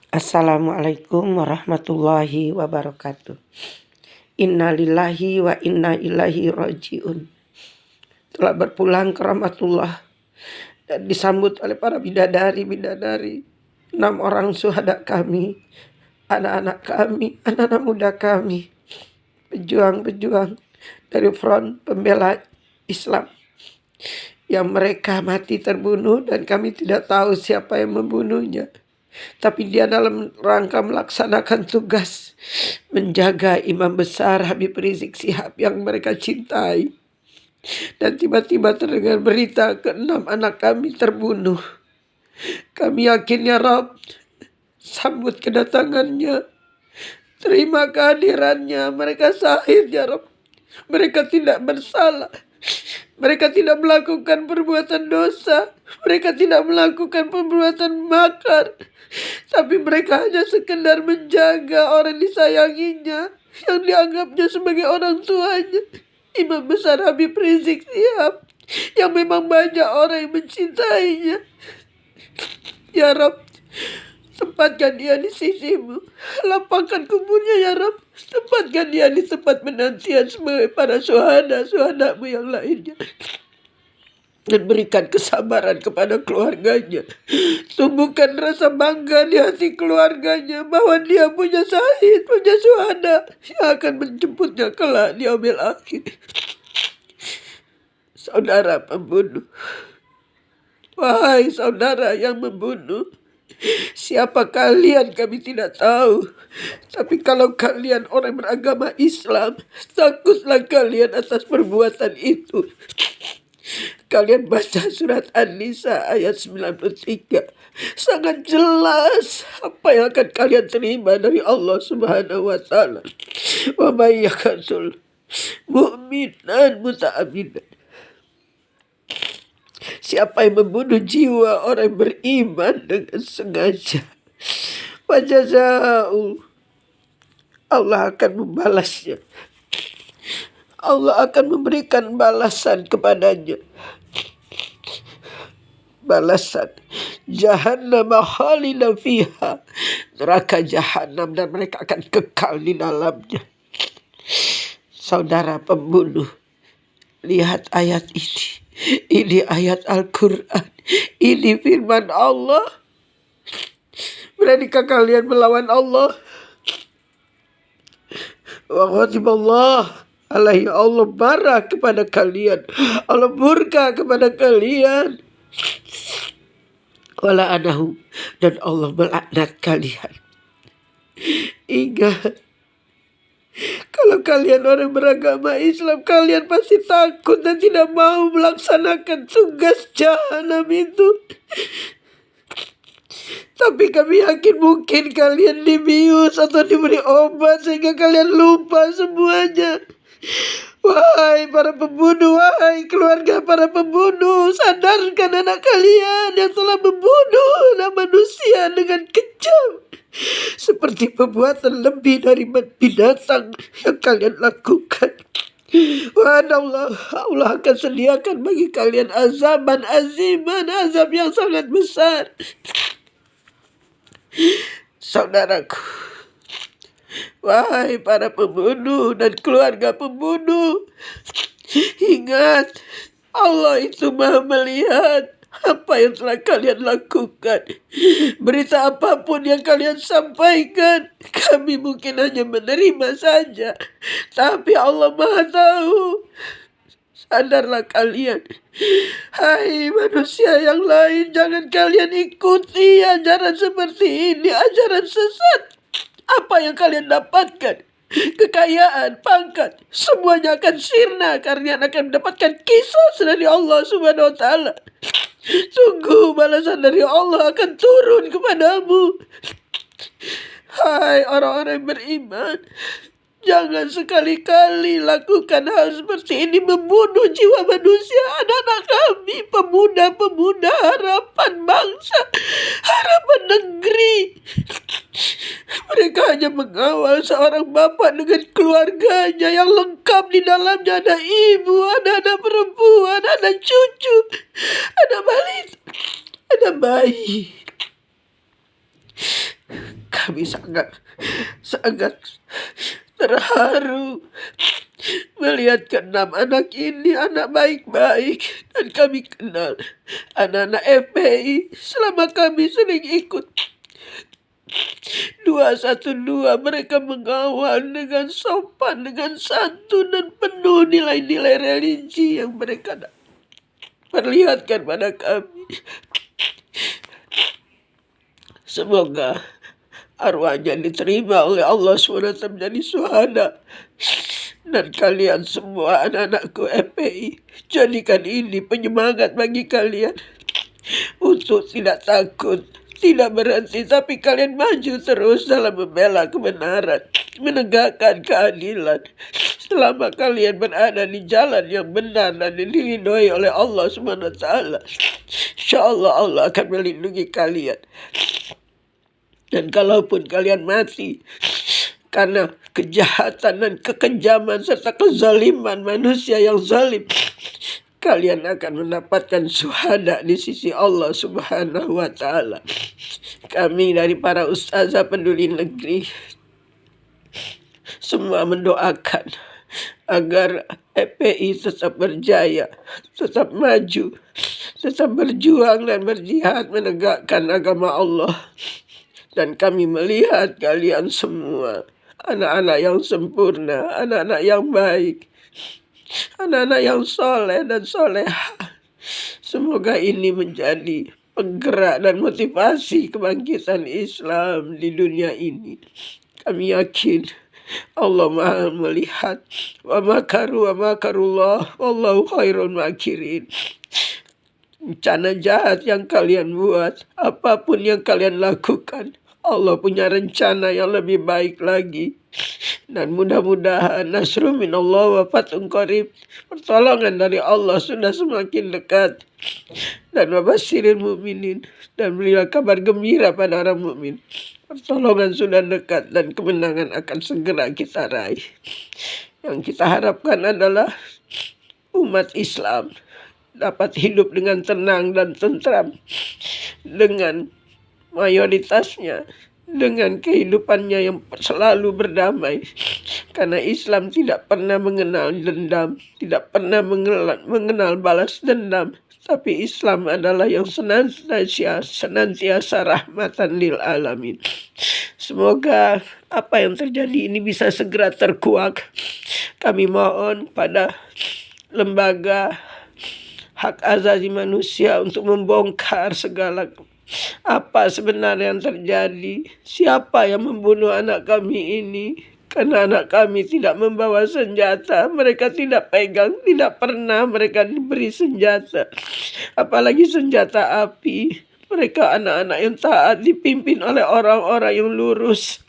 Assalamualaikum warahmatullahi wabarakatuh. Inna lillahi wa inna ilaihi raji'un. Telah berpulang ke rahmatullah dan disambut oleh para bidadari-bidadari, 6 orang syuhada kami, anak-anak kami, anak-anak muda kami, pejuang-pejuang dari front pembela Islam yang mereka mati terbunuh dan kami tidak tahu siapa yang membunuhnya. Tapi dia dalam rangka melaksanakan tugas menjaga Imam Besar Habib Rizik Syihab yang mereka cintai. Dan tiba-tiba terdengar berita ke-6 anak kami terbunuh. Kami yakin ya Rabb, sambut kedatangannya, terima kehadirannya. Mereka syahid ya Rabb, mereka tidak bersalah. Mereka tidak melakukan perbuatan dosa, mereka tidak melakukan perbuatan makar, tapi mereka hanya sekedar menjaga orang disayanginya, yang dianggapnya sebagai orang tuanya, Imam Besar Habib Rizik Syihab, yang memang banyak orang yang mencintainya. Ya Rabb, tempatkan dia di sisimu, lapangkan kuburnya ya Rabb, tempatkan dia di tempat penantian sebagai para syuhada-syuhadamu yang lainnya. Dan berikan kesabaran kepada keluarganya. Tumbuhkan rasa bangga di hati keluarganya bahwa dia punya syahid, punya syuhada yang akan menjemputnya kelak di yaumil akhir. Saudara pembunuh, wahai saudara yang membunuh, siapa kalian kami tidak tahu. Tapi kalau kalian orang beragama Islam, takutlah kalian atas perbuatan itu. Kalian baca surat An-Nisa ayat 93. Sangat jelas apa yang akan kalian terima dari Allah Subhanahu wa taala. Wa may yaqtul mu'minan muta'ammidan. Siapa yang membunuh jiwa orang beriman dengan sengaja, wajaza'u, Allah akan membalasnya. Allah akan memberikan balasan kepadanya. Balasan jahannam khalidan fiha, neraka jahanam, dan mereka akan kekal di dalamnya. Saudara pembunuh, lihat ayat ini. Ini ayat Al-Quran, ini firman Allah. Beranikah kalian melawan Allah? Wa ghadiballah alaihi, Allah marah kepada kalian, Allah murka kepada kalian. Wala anahu, dan Allah melaknat kalian. Ingat, kalau kalian orang beragama Islam, kalian pasti takut dan tidak mau melaksanakan tugas jahanam itu. Tapi kami yakin mungkin kalian dibius atau diberi obat sehingga kalian lupa semuanya. Wahai para pembunuh, wahai keluarga para pembunuh, sadarkan anak kalian yang telah membunuh anak manusia dengan kejam, seperti perbuatan lebih dari binatang yang kalian lakukan. Allah akan sediakan bagi kalian azaban aziman, azab yang sangat besar. Saudaraku, wahai para pembunuh dan keluarga pembunuh, ingat, Allah itu Maha melihat apa yang telah kalian lakukan. Berita apapun yang kalian sampaikan, kami mungkin hanya menerima saja, tapi Allah Maha tahu. Sadarlah kalian, hai manusia yang lain, jangan kalian ikuti ajaran seperti ini, ajaran sesat. Apa yang kalian dapatkan, kekayaan, pangkat, semuanya akan sirna karena akan mendapatkan kisah dari Allah Subhanahu wa taala. Tunggu balasan dari Allah akan turun kepadamu. Hai orang-orang beriman, jangan sekali-kali lakukan hal seperti ini, membunuh jiwa manusia, anak-anak kami, pemuda-pemuda harapan bangsa, harapan negeri. Mereka hanya mengawal seorang bapak dengan keluarganya yang lengkap, di dalamnya ada ibu, ada anak perempuan, ada cucu, ada balita, ada bayi. kami sangat sangat terharu melihat keenam anak ini anak baik-baik, dan kami kenal anak-anak FPI selama kami sering ikut 212. Mereka mengawal dengan sopan, dengan santun, dan penuh nilai-nilai religi yang mereka perlihatkan pada kami. Semoga arwahnya diterima oleh Allah SWT menjadi syuhada. Dan kalian semua anak-anakku FPI, jadikan ini penyemangat bagi kalian untuk tidak takut, tidak berhenti, tapi kalian maju terus dalam membela kebenaran, menegakkan keadilan. Selama kalian berada di jalan yang benar dan dilindungi oleh Allah SWT, insyaallah Allah akan melindungi kalian. Dan kalaupun kalian mati karena kejahatan dan kekejaman serta kezaliman manusia yang zalim, kalian akan mendapatkan syuhada di sisi Allah Subhanahu wa Ta'ala. Kami dari para ustazah peduli negeri semua mendoakan agar FPI tetap berjaya, tetap maju, tetap berjuang dan berjihad menegakkan agama Allah. Dan kami melihat kalian semua anak-anak yang sempurna, anak-anak yang baik, anak-anak yang soleh dan soleha. Semoga ini menjadi penggerak dan motivasi kebangkitan Islam di dunia ini. Kami yakin Allah Maha melihat. Wa makaru wa makarullah wallahu khairul makirin. Rencana jahat yang kalian buat, apapun yang kalian lakukan, Allah punya rencana yang lebih baik lagi. Dan mudah-mudahan nasrun minallah wa fathun qarib, pertolongan dari Allah sudah semakin dekat. Dan wabasyirin mu'minin, dan berilah kabar gembira pada orang mukmin, pertolongan sudah dekat dan kemenangan akan segera kita raih. Yang kita harapkan adalah umat Islam dapat hidup dengan tenang dan tentram, dengan mayoritasnya, dengan kehidupannya yang selalu berdamai. Karena Islam tidak pernah mengenal dendam, tidak pernah mengenal balas dendam. Tapi Islam adalah yang senantiasa rahmatan lil alamin. Semoga apa yang terjadi ini bisa segera terkuak. Kami mohon pada lembaga hak asasi manusia untuk membongkar segala apa sebenarnya yang terjadi, siapa yang membunuh anak kami ini. Karena anak kami tidak membawa senjata, mereka tidak pegang, tidak pernah mereka diberi senjata, apalagi senjata api. Mereka anak-anak yang taat, dipimpin oleh orang-orang yang lurus,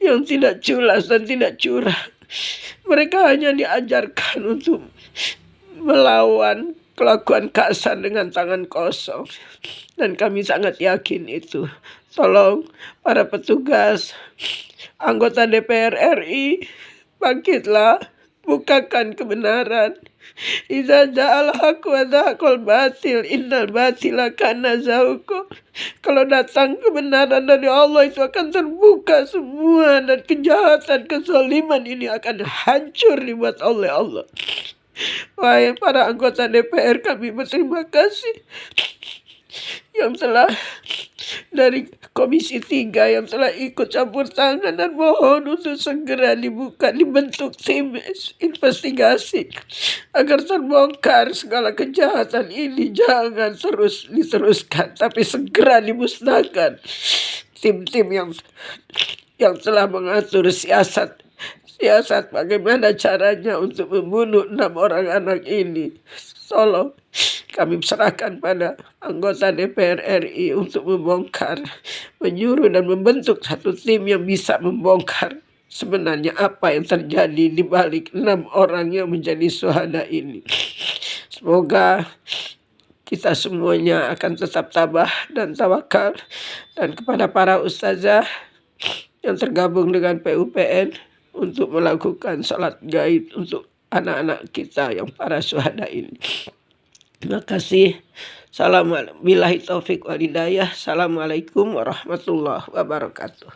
yang tidak culas dan tidak curang. Mereka hanya diajarkan untuk melawan kelakuan kasar dengan tangan kosong. Dan kami sangat yakin itu. Tolong para petugas, anggota DPR RI, bangkitlah, bukakan kebenaran. Idza ja'al haqq wa zahaqal batil innal batila kana zahuqa. Kalau datang kebenaran dari Allah, itu akan terbuka semua, dan kejahatan, kezaliman ini akan hancur dibuat oleh Allah. Wahai para anggota DPR, kami berterima kasih yang telah dari Komisi 3 yang telah ikut campur tangan, dan mohon untuk segera dibentuk tim investigasi agar terbongkar segala kejahatan ini. Jangan terus diteruskan, tapi segera dimusnahkan tim-tim yang telah mengatur siasat bagaimana caranya untuk membunuh 6 orang anak ini. Tolong kami serahkan pada anggota DPR RI untuk membongkar, menyuruh dan membentuk satu tim yang bisa membongkar sebenarnya apa yang terjadi di balik 6 orang yang menjadi syuhada ini. Semoga kita semuanya akan tetap tabah dan tawakal. Dan kepada para ustazah yang tergabung dengan PUPN untuk melakukan salat gaib untuk anak-anak kita yang para syuhada ini. Terima kasih. Billahi taufik wal hidayah. Assalamualaikum warahmatullahi wabarakatuh.